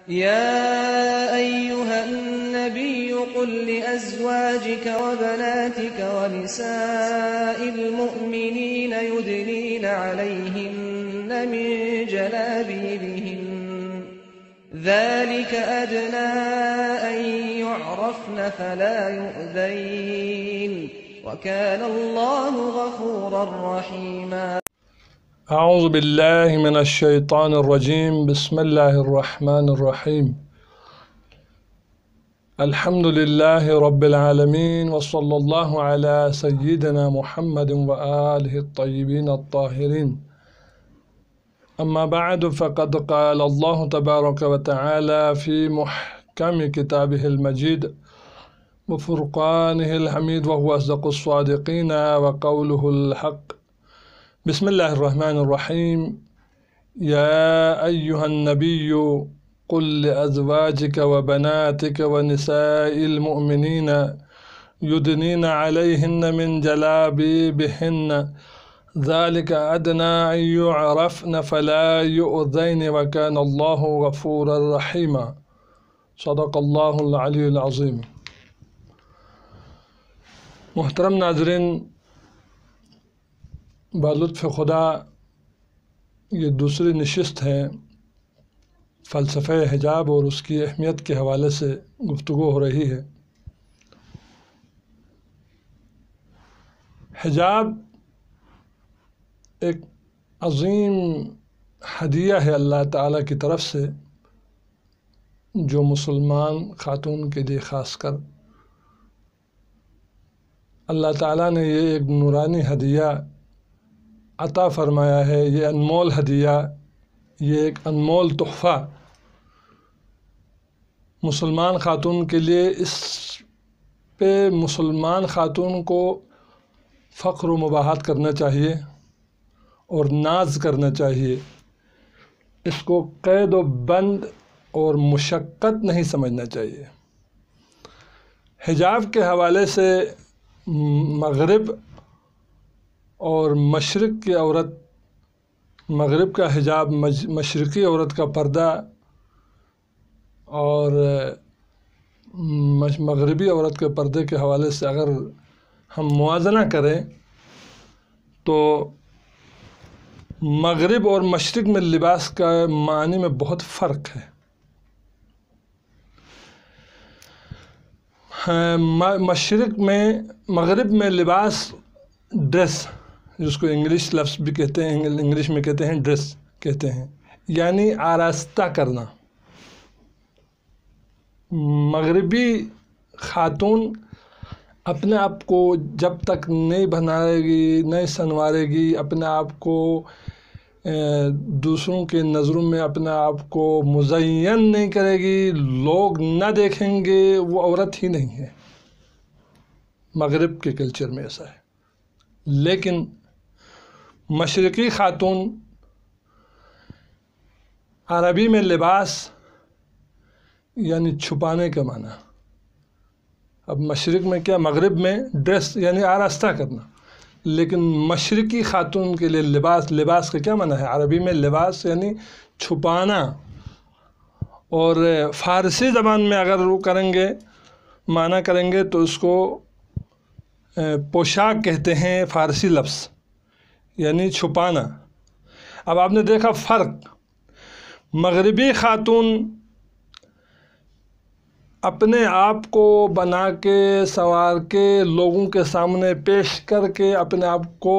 يا أيها النبي قل لأزواجك وبناتك ونساء المؤمنين يدنين عليهن من جلابيبهن ذلك أدنى أن يعرفن فلا يؤذين وكان الله غفورا رحيما. أعوذ بالله من الشيطان الرجيم. بسم الله الرحمن الرحيم. الحمد لله رب العالمين وصلى الله على سيدنا محمد وآله الطيبين الطاهرين. أما بعد، فقد قال الله تبارك وتعالى في محكم كتابه المجيد وفرقانه الحميد وهو أصدق الصادقين وقوله الحق. بسم الله الرحمن الرحيم. يا أيها النبي قل لأزواجك وبناتك ونساء المؤمنين يدنين عليهن من جلابيبهن ذلك أدنى أن يعرفن فلا يؤذين وكان الله غفورا رحيما. صدق الله العلی العظیم. محترم ناظرین، بلطف خدا یہ دوسری نشست ہے فلسفہ حجاب اور اس کی اہمیت کے حوالے سے گفتگو ہو رہی ہے۔ حجاب ایک عظیم ہدیہ ہے اللہ تعالیٰ کی طرف سے، جو مسلمان خاتون کے لیے خاص کر اللہ تعالیٰ نے یہ ایک نورانی ہدیہ عطا فرمایا ہے۔ یہ انمول ہدیہ، یہ ایک انمول تحفہ مسلمان خاتون کے لیے، اس پہ مسلمان خاتون کو فخر و مباحت کرنا چاہیے اور ناز کرنا چاہیے۔ اس کو قید و بند اور مشقت نہیں سمجھنا چاہیے۔ حجاب کے حوالے سے مغرب اور مشرق کی عورت، مغرب کا حجاب، مشرقی عورت کا پردہ، اور مغربی عورت کے پردے کے حوالے سے اگر ہم موازنہ کریں تو مغرب اور مشرق میں لباس کا معنی میں بہت فرق ہے۔ مغرب میں لباس ڈریس، جس کو انگلش لفظ بھی کہتے ہیں، انگلش میں کہتے ہیں ڈریس کہتے ہیں، یعنی آراستہ کرنا۔ مغربی خاتون اپنے آپ کو جب تک نہیں بنائے گی، نہیں سنوارے گی، اپنے آپ کو دوسروں کے نظروں میں اپنے آپ کو مزین نہیں کرے گی، لوگ نہ دیکھیں گے، وہ عورت ہی نہیں ہے۔ مغرب کے کلچر میں ایسا ہے۔ لیکن مشرقی خاتون، عربی میں لباس یعنی چھپانے کا معنی۔ اب مشرق میں کیا، مغرب میں ڈریس یعنی آراستہ کرنا، لیکن مشرقی خاتون کے لیے لباس کا کیا معنی ہے؟ عربی میں لباس یعنی چھپانا، اور فارسی زبان میں اگر وہ کریں گے، معنی کریں گے تو اس کو پوشاک کہتے ہیں، فارسی لفظ یعنی چھپانا۔ اب آپ نے دیکھا فرق، مغربی خاتون اپنے آپ کو بنا کے، سنوار کے، لوگوں کے سامنے پیش کر کے، اپنے آپ کو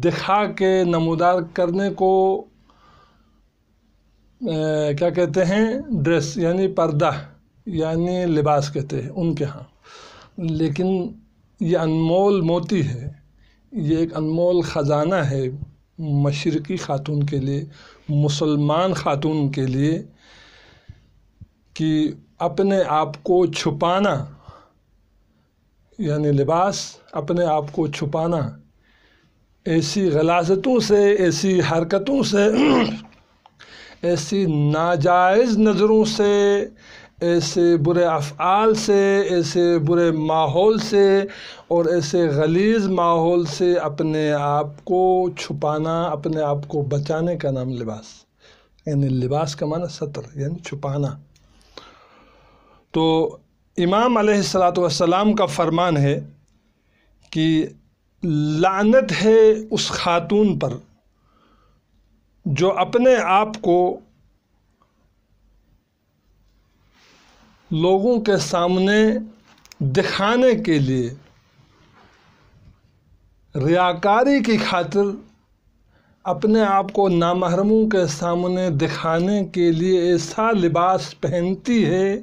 دکھا کے نمودار کرنے کو کیا کہتے ہیں؟ ڈریس یعنی پردہ یعنی لباس کہتے ہیں ان کے ہاں۔ لیکن یہ انمول موتی ہے، یہ ایک انمول خزانہ ہے مشرقی خاتون کے لیے، مسلمان خاتون کے لیے، کہ اپنے آپ کو چھپانا یعنی لباس، اپنے آپ کو چھپانا ایسی غلاظتوں سے، ایسی حرکتوں سے، ایسی ناجائز نظروں سے، ایسے برے افعال سے، ایسے برے ماحول سے اور ایسے غلیظ ماحول سے اپنے آپ کو چھپانا، اپنے آپ کو بچانے کا نام لباس، یعنی لباس کا معنی ستر یعنی چھپانا۔ تو امام علیہ الصلاۃ والسلام کا فرمان ہے کہ لعنت ہے اس خاتون پر جو اپنے آپ کو لوگوں کے سامنے دکھانے کے لیے ریاکاری کی خاطر اپنے آپ کو نامحرموں کے سامنے دکھانے کے لیے ایسا لباس پہنتی ہے،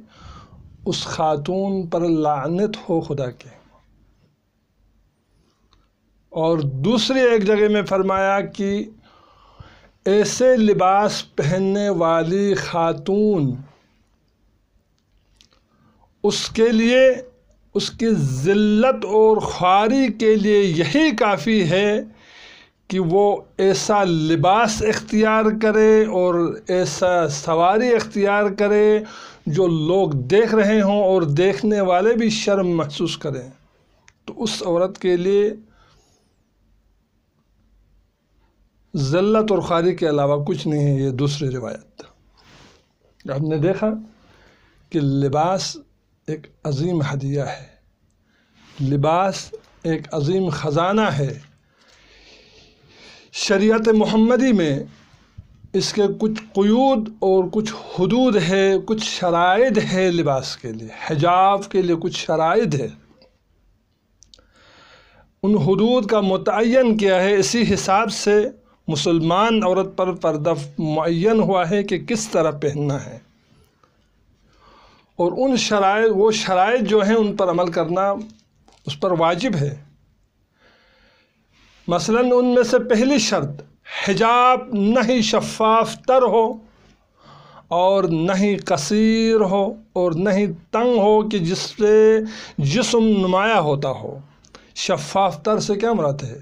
اس خاتون پر لعنت ہو خدا کے۔ اور دوسری ایک جگہ میں فرمایا کہ ایسے لباس پہننے والی خاتون اس کے لیے اس کی ذلت اور خواری کے لیے یہی کافی ہے کہ وہ ایسا لباس اختیار کرے اور ایسا سواری اختیار کرے جو لوگ دیکھ رہے ہوں اور دیکھنے والے بھی شرم محسوس کریں۔ تو اس عورت کے لیے ذلت اور خواری کے علاوہ کچھ نہیں ہے۔ یہ دوسری روایت آپ نے دیکھا کہ لباس ایک عظیم ہدیہ ہے، لباس ایک عظیم خزانہ ہے۔ شریعت محمدی میں اس کے کچھ قیود اور کچھ حدود ہے، کچھ شرائط ہے لباس کے لیے، حجاب کے لیے کچھ شرائط ہے۔ ان حدود کا متعین کیا ہے، اسی حساب سے مسلمان عورت پر پردہ معین ہوا ہے کہ کس طرح پہننا ہے، اور ان شرائط جو ہیں ان پر عمل کرنا اس پر واجب ہے۔ مثلاً ان میں سے پہلی شرط، حجاب نہ ہی شفاف تر ہو اور نہ ہی قصیر ہو اور نہ ہی تنگ ہو کہ جس سے جسم نمایاں ہوتا ہو۔ شفاف تر سے کیا مراد ہے؟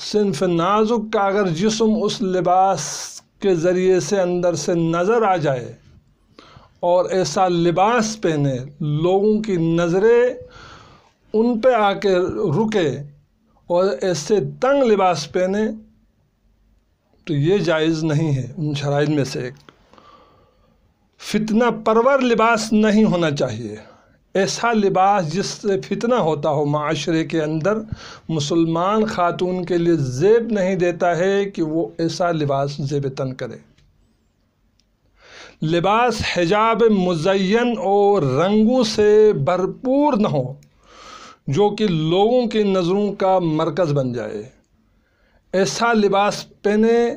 صنف نازک کا اگر جسم اس لباس کے ذریعے سے اندر سے نظر آ جائے اور ایسا لباس پہنے لوگوں کی نظریں ان پہ آ کے رکے اور ایسے تنگ لباس پہنے تو یہ جائز نہیں ہے۔ ان شرائط میں سے ایک فتنہ پرور لباس نہیں ہونا چاہیے۔ ایسا لباس جس سے فتنہ ہوتا ہو معاشرے کے اندر، مسلمان خاتون کے لیے زیب نہیں دیتا ہے کہ وہ ایسا لباس زیب تن کرے۔ لباس حجاب مزین اور رنگوں سے بھرپور نہ ہو جو کہ لوگوں کی نظروں کا مرکز بن جائے۔ ایسا لباس پہنے،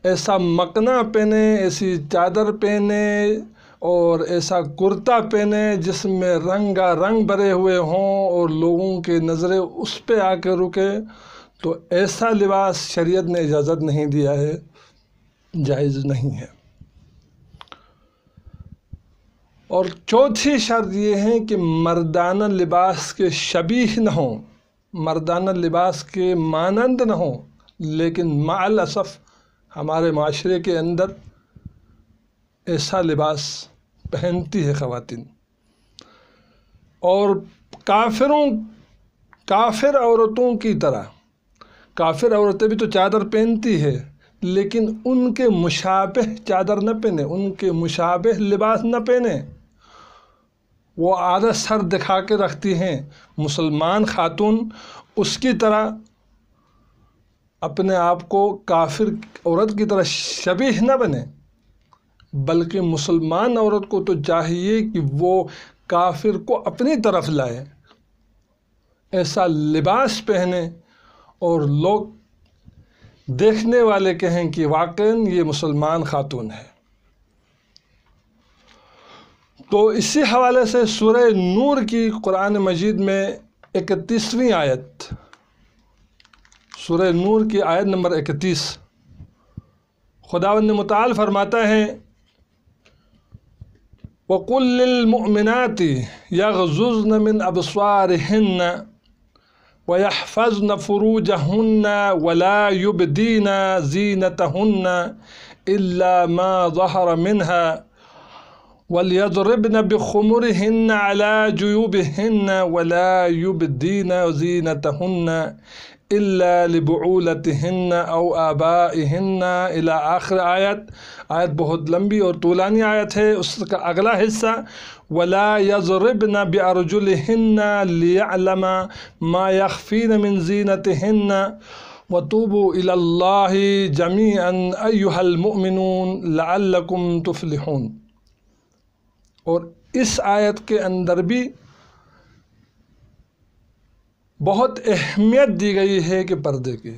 ایسا مکنا پہنے، ایسی چادر پہنے اور ایسا کرتا پہنے جس میں رنگا رنگ بھرے ہوئے ہوں اور لوگوں کی نظریں اس پہ آ کے رکے، تو ایسا لباس شریعت نے اجازت نہیں دیا ہے، جائز نہیں ہے۔ اور چوتھی شرط یہ ہے کہ مردانہ لباس کے شبیہ نہ ہوں، مردانہ لباس کے مانند نہ ہوں، لیکن مع الاسف ہمارے معاشرے کے اندر ایسا لباس پہنتی ہے خواتین، اور کافر عورتوں کی طرح، کافر عورتیں بھی تو چادر پہنتی ہے لیکن ان کے مشابہ چادر نہ پہنے، ان کے مشابہ لباس نہ پہنے، وہ آدھا سر دکھا کے رکھتی ہیں۔ مسلمان خاتون اس کی طرح اپنے آپ کو کافر عورت کی طرح شبیہ نہ بنے، بلکہ مسلمان عورت کو تو چاہیے کہ وہ کافر کو اپنی طرف لائے، ایسا لباس پہنے اور لوگ دیکھنے والے کہیں کہ واقعاً یہ مسلمان خاتون ہے۔ تو اسی حوالے سے سورہ نور کی قرآن مجید میں 31ویں آیت، سورہ نور کی آیت نمبر 31، خداوند متعال فرماتا ہے وَقُلْ لِلْمُؤْمِنَاتِ يَغْضُضْنَ مِنْ أَبْصَارِهِنَّ وَيَحْفَظْنَ فُرُوجَهُنَّ وَلَا يُبْدِينَ زِينَتَهُنَّ إِلَّا مَا ظَهَرَ مِنْهَا وَلْيَضْرِبْنَ بِخُمُرِهِنَّ عَلَى جُيُوبِهِنَّ وَلَا يُبْدِينَ زِينَتَهُنَّ إلا لبعولتهن أو آبائهن إلى آخر آیت بہت لمبی اور طولانی آیت ہے. اس کا اگلا حصہ ولا يضربن بأرجلهن ليعلم ما يخفين من زينتهن وتوبوا إلى الله جميعا أيها المؤمنون لعلكم تفلحون. اور اس آیت کے اندر بھی بہت اہمیت دی گئی ہے کہ پردے کی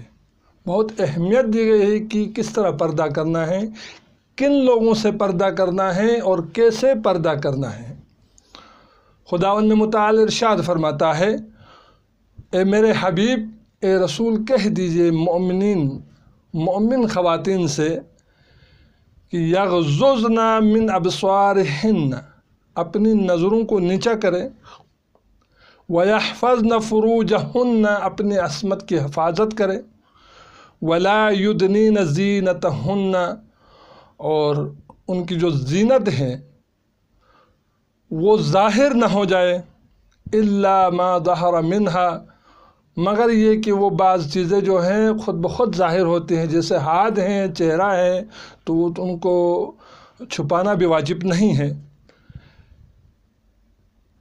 بہت اہمیت دی گئی ہے کہ کس طرح پردہ کرنا ہے، کن لوگوں سے پردہ کرنا ہے اور کیسے پردہ کرنا ہے. خداوند متعال ارشاد فرماتا ہے اے میرے حبیب، اے رسول کہہ دیجئے مومن خواتین سے کہ یغضضن من ابصارہن، اپنی نظروں کو نیچا کریں، وَيَحْفَظْنَ فُرُوجَهُنَّ، اپنی عصمت کی حفاظت کرے، وَلَا يُدْنِينَ زِينَتَهُنَّ، اور ان کی جو زینت ہے وہ ظاہر نہ ہو جائے، إِلَّا مَا ظَهَرَ مِنْهَا، مگر یہ کہ وہ بعض چیزیں جو ہیں خود بخود ظاہر ہوتی ہیں، جیسے ہاتھ ہیں، چہرہ ہے، تو ان کو چھپانا بھی واجب نہیں ہے.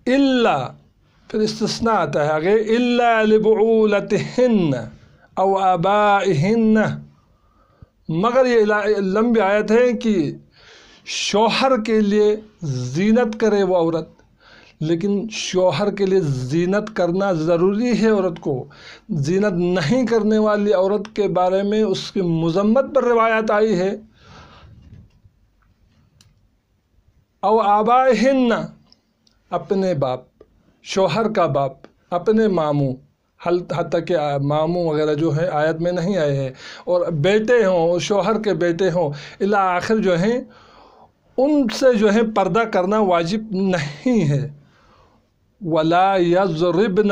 إِلَّا، پھر استثناء آتا ہے آگے، إِلَّا لِبُعُولَتِهِنَّ أَوْ آبَائِهِنَّ، مگر یہ لمبی آیت ہے کہ شوہر کے لیے زینت کرے وہ عورت، لیکن شوہر کے لیے زینت کرنا ضروری ہے. عورت کو زینت نہیں کرنے والی عورت کے بارے میں اس کی مذمت پر روایت آئی ہے. او آبائہن، اپنے باپ، شوہر کا باپ، اپنے ماموں، حتیٰ کہ ماموں وغیرہ جو ہے آیت میں نہیں آئے ہیں، اور بیٹے ہوں، شوہر کے بیٹے ہوں الی آخر جو ہیں، ان سے جو ہے پردہ کرنا واجب نہیں ہے. وَلَا يَضْرِبْنَ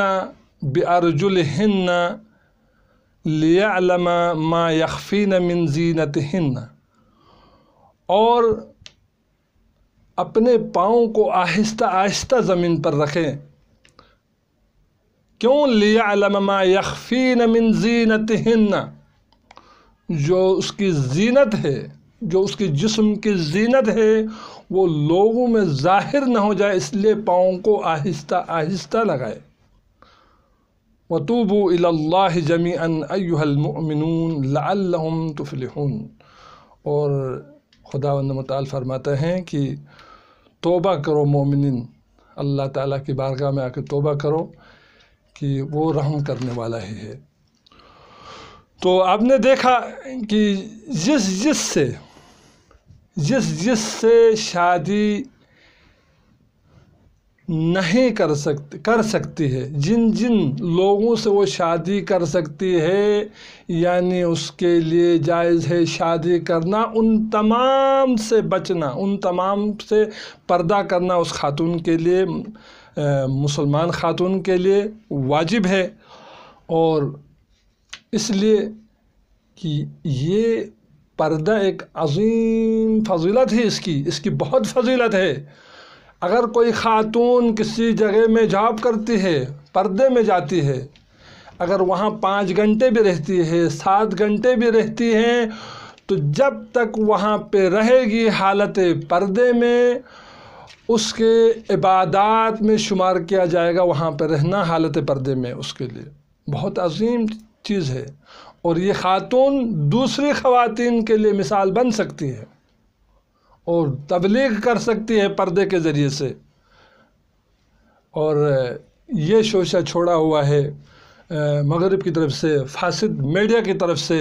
بِأَرْجُلِهِنَّ لِيَعْلَمَ مَا يَخْفِينَ مِنْ زِينَتِهِنَّ، اور اپنے پاؤں کو آہستہ آہستہ زمین پر رکھیں. کیوں؟ لِيَعْلَمَ مَا يَخْفِينَ مِنْ زِينَتِهِنَّ، جو اس کی زینت ہے، جو اس کی جسم کی زینت ہے وہ لوگوں میں ظاہر نہ ہو جائے، اس لیے پاؤں کو آہستہ آہستہ لگائے. وَتُوبُوا إِلَى اللَّهِ جَمِيعًا أَيُّهَا الْمُؤْمِنُونَ لَعَلَّهُمْ تُفْلِحُونَ. اور خداوند متعال فرماتے ہیں کہ توبہ کرو مومنین، اللہ تعالیٰ کی بارگاہ میں آ کے توبہ کرو کہ وہ رحم کرنے والا ہی ہے. تو آپ نے دیکھا کہ جس سے شادی نہیں کر سکتی ہے، جن لوگوں سے وہ شادی کر سکتی ہے، یعنی اس کے لیے جائز ہے شادی کرنا، ان تمام سے بچنا، ان تمام سے پردہ کرنا اس خاتون کے لیے، مسلمان خاتون کے لیے واجب ہے. اور اس لیے کہ یہ پردہ ایک عظیم فضیلت ہے، اس کی بہت فضیلت ہے. اگر کوئی خاتون کسی جگہ میں جاب کرتی ہے، پردے میں جاتی ہے، اگر وہاں 5 گھنٹے بھی رہتی ہے، 7 گھنٹے بھی رہتی ہیں، تو جب تک وہاں پہ رہے گی حالت پردے میں، اس کے عبادات میں شمار کیا جائے گا وہاں پہ رہنا حالت پردے میں. اس کے لیے بہت عظیم چیز ہے، اور یہ خاتون دوسری خواتین کے لیے مثال بن سکتی ہے اور تبلیغ کر سکتی ہے پردے کے ذریعے سے. اور یہ شوشہ چھوڑا ہوا ہے مغرب کی طرف سے، فاسد میڈیا کی طرف سے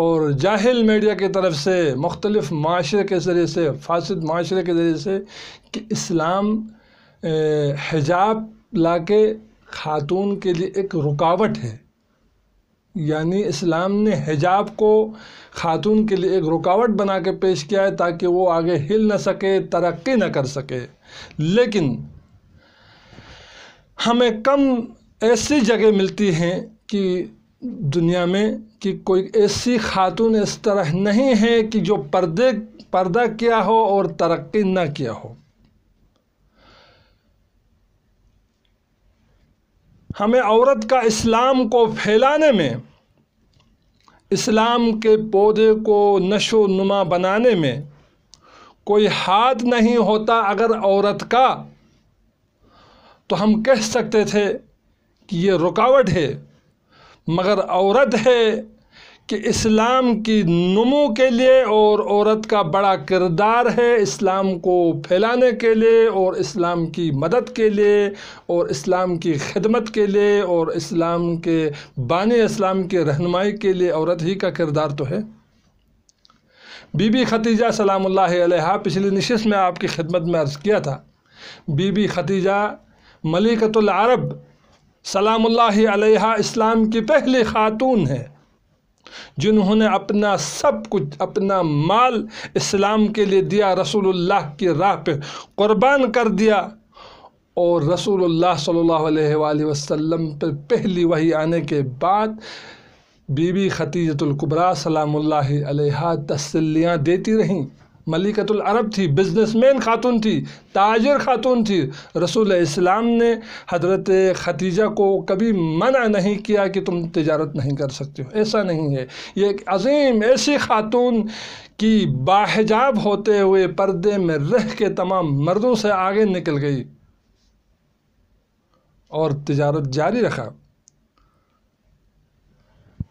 اور جاہل میڈیا کی طرف سے، مختلف معاشرے کے ذریعے سے، فاسد معاشرے کے ذریعے سے، کہ اسلام حجاب لا کے خاتون کے لیے ایک رکاوٹ ہے. یعنی اسلام نے حجاب کو خاتون کے لیے ایک رکاوٹ بنا کے پیش کیا ہے تاکہ وہ آگے ہل نہ سکے، ترقی نہ کر سکے. لیکن ہمیں کم ایسی جگہ ملتی ہیں کہ دنیا میں کہ کوئی ایسی خاتون اس طرح نہیں ہے کہ جو پردہ کیا ہو اور ترقی نہ کیا ہو. ہمیں عورت کا اسلام کو پھیلانے میں، اسلام کے پودے کو نشو نما بنانے میں کوئی ہاتھ نہیں ہوتا اگر عورت کا، تو ہم کہہ سکتے تھے کہ یہ رکاوٹ ہے، مگر عورت ہے کہ اسلام کی نمو کے لیے، اور عورت کا بڑا کردار ہے اسلام کو پھیلانے کے لیے، اور اسلام کی مدد کے لیے، اور اسلام کی خدمت کے لیے، اور اسلام کے بانی اسلام کے رہنمائی کے لیے عورت ہی کا کردار تو ہے۔ بی بی ختیجہ سلام اللہ علیہا، پچھلی نشست میں آپ کی خدمت میں عرض کیا تھا، بی بی ختیجہ ملکۃ العرب سلام اللہ علیہا اسلام کی پہلی خاتون ہے جنہوں نے اپنا سب کچھ، اپنا مال اسلام کے لیے دیا، رسول اللہ کی راہ پہ قربان کر دیا، اور رسول اللہ صلی اللہ علیہ وآلہ وسلم پر پہلی وحی آنے کے بعد بی بی ختیجۃ الکبریٰ سلام اللہ علیہا تسلیاں دیتی رہیں۔ ملکۃ العرب تھی، بزنس مین خاتون تھی، تاجر خاتون تھی۔ رسول اسلام نے حضرت ختیجہ کو کبھی منع نہیں کیا کہ تم تجارت نہیں کر سکتے ہو، ایسا نہیں ہے۔ یہ ایک عظیم ایسی خاتون کی باحجاب ہوتے ہوئے پردے میں رہ کے تمام مردوں سے آگے نکل گئی اور تجارت جاری رکھا۔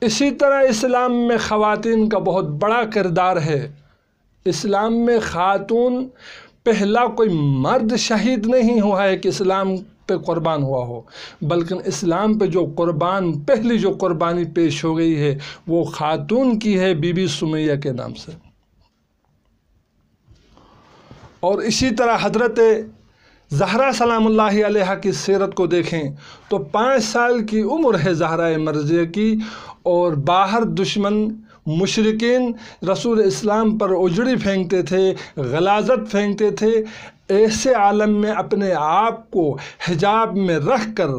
اسی طرح اسلام میں خواتین کا بہت بڑا کردار ہے۔ اسلام میں خاتون پہلا کوئی مرد شہید نہیں ہوا ہے کہ اسلام پہ قربان ہوا ہو، بلکہ اسلام پہ جو پہلی جو قربانی پیش ہو گئی ہے وہ خاتون کی ہے، بی بی سمیہ کے نام سے۔ اور اسی طرح حضرت زہرا سلام اللہ علیہا کی سیرت کو دیکھیں تو 5 سال کی عمر ہے زہرا مرضیہ کی، اور باہر دشمن مشرکین رسول اسلام پر اجڑی پھینکتے تھے، غلاظت پھینکتے تھے۔ ایسے عالم میں اپنے آپ کو حجاب میں رکھ کر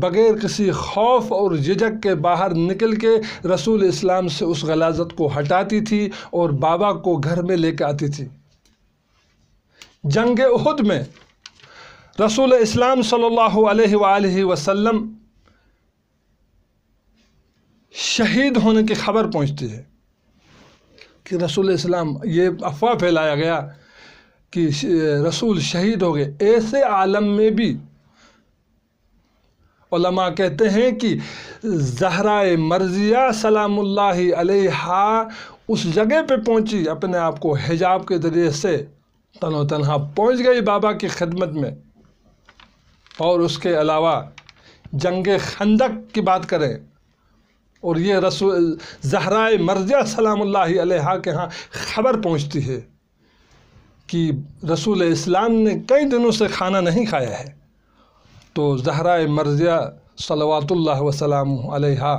بغیر کسی خوف اور جھجک کے باہر نکل کے رسول اسلام سے اس غلاظت کو ہٹاتی تھی اور بابا کو گھر میں لے کے آتی تھی۔ جنگ احد میں رسول اسلام صلی اللہ علیہ وآلہ وسلم شہید ہونے کی خبر پہنچتی ہے کہ رسول اسلام، یہ افواہ پھیلایا گیا کہ رسول شہید ہو گئے۔ ایسے عالم میں بھی علماء کہتے ہیں کہ زہرا مرضیہ سلام اللہ علیہا اس جگہ پہ پہنچی، اپنے آپ کو حجاب کے ذریعے سے تن و تنہا پہنچ گئی بابا کی خدمت میں۔ اور اس کے علاوہ جنگ خندق کی بات کریں اور یہ رسول زہرا مرضیہ سلام اللہ علیہا کے ہاں خبر پہنچتی ہے کہ رسول اسلام نے کئی دنوں سے کھانا نہیں کھایا ہے، تو زہرا مرضیہ صلوات اللہ وسلام علیہا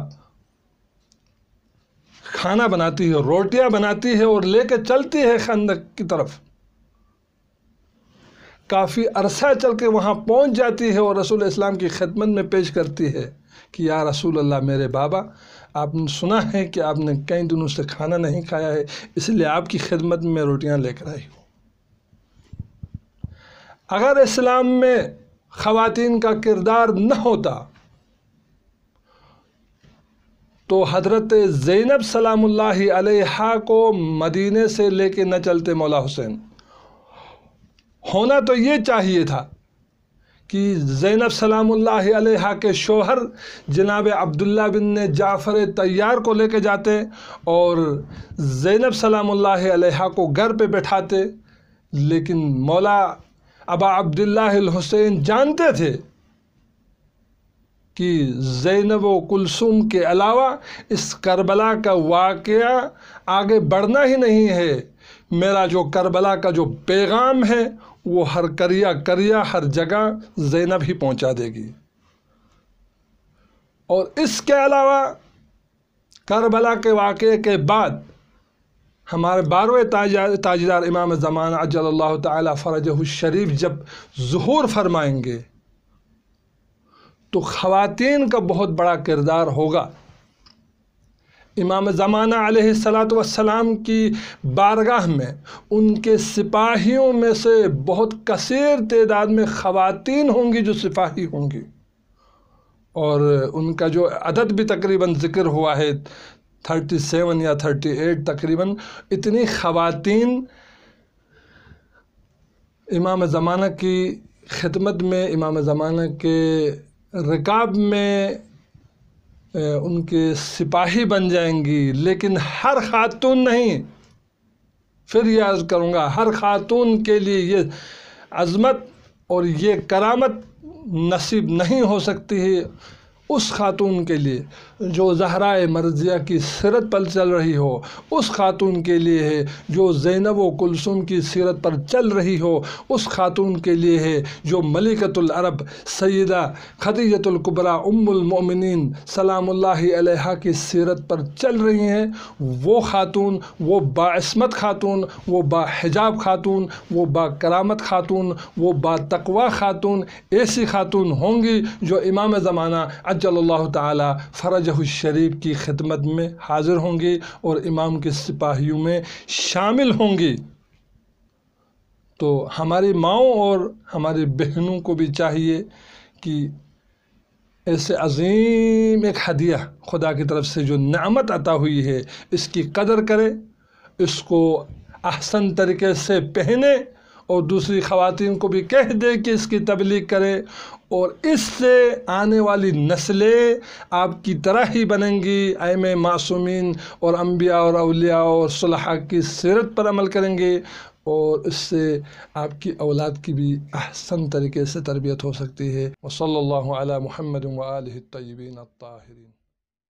کھانا بناتی ہے، روٹیاں بناتی ہے اور لے کے چلتی ہے خندق کی طرف۔ کافی عرصہ چل کے وہاں پہنچ جاتی ہے اور رسول اسلام کی خدمت میں پیش کرتی ہے کہ یا رسول اللہ، میرے بابا، آپ نے سنا ہے کہ آپ نے کئی دنوں سے کھانا نہیں کھایا ہے، اس لیے آپ کی خدمت میں روٹیاں لے کر آئی ہوں۔ اگر اسلام میں خواتین کا کردار نہ ہوتا تو حضرت زینب سلام اللہ علیہا کو مدینے سے لے کے نہ چلتے مولا حسین۔ ہونا تو یہ چاہیے تھا کہ زینب سلام اللہ علیہا کے شوہر جناب عبداللہ بن جعفر طیار کو لے کے جاتے اور زینب سلام اللہ علیہا کو گھر پہ بٹھاتے، لیکن مولا ابا عبداللہ الحسین جانتے تھے کہ زینب و کلثوم کے علاوہ اس کربلا کا واقعہ آگے بڑھنا ہی نہیں ہے۔ میرا جو کربلا کا جو پیغام ہے وہ ہر کریا ہر جگہ زینب ہی پہنچا دے گی۔ اور اس کے علاوہ کربلا کے واقعے کے بعد ہمارے 12ویں تاجدار امام زمانہ عجل اللہ تعالی فرجہ الشریف جب ظہور فرمائیں گے تو خواتین کا بہت بڑا کردار ہوگا۔ امام زمانہ علیہ السلام کی بارگاہ میں ان کے سپاہیوں میں سے بہت کثیر تعداد میں خواتین ہوں گی جو سپاہی ہوں گی، اور ان کا جو عدد بھی تقریباً ذکر ہوا ہے 37 یا 38 تقریباً، اتنی خواتین امام زمانہ کی خدمت میں، امام زمانہ کے رکاب میں ان کے سپاہی بن جائیں گی۔ لیکن ہر خاتون نہیں، پھر یہ عرض کروں گا، ہر خاتون کے لیے یہ عظمت اور یہ کرامت نصیب نہیں ہو سکتی ہے اس خاتون کے لیے جو زہرائے مرضیہ کی سیرت پر چل رہی ہو، اس خاتون کے لیے ہے جو زینب و کلثوم کی سیرت پر چل رہی ہو، اس خاتون کے لیے ہے جو ملکۃ العرب سیدہ خدیجۃ الکبریٰ ام المؤمنین سلام اللہ علیہا کی سیرت پر چل رہی ہیں۔ وہ خاتون، وہ باعصمت خاتون، وہ باحجاب خاتون، وہ باکرامت خاتون، وہ باتقوی خاتون ایسی خاتون ہوں گی جو امام زمانہ عجل اللہ تعالی فرجہ الشریف کی خدمت میں حاضر ہوں گی اور امام کے سپاہیوں میں شامل ہوں گی۔ تو ہماری ماؤں اور ہماری بہنوں کو بھی چاہیے کہ ایسے عظیم ایک ہدیہ خدا کی طرف سے جو نعمت عطا ہوئی ہے، اس کی قدر کرے، اس کو احسن طریقے سے پہنے اور دوسری خواتین کو بھی کہہ دے کہ اس کی تبلیغ کرے، اور اس سے آنے والی نسلیں آپ کی طرح ہی بنیں گی، ائمہ معصومین اور انبیاء اور اولیاء اور صلحاء کی سیرت پر عمل کریں گے، اور اس سے آپ کی اولاد کی بھی احسن طریقے سے تربیت ہو سکتی ہے۔ وصلی اللہ علی محمد وآلہ الطیبین الطاہرین۔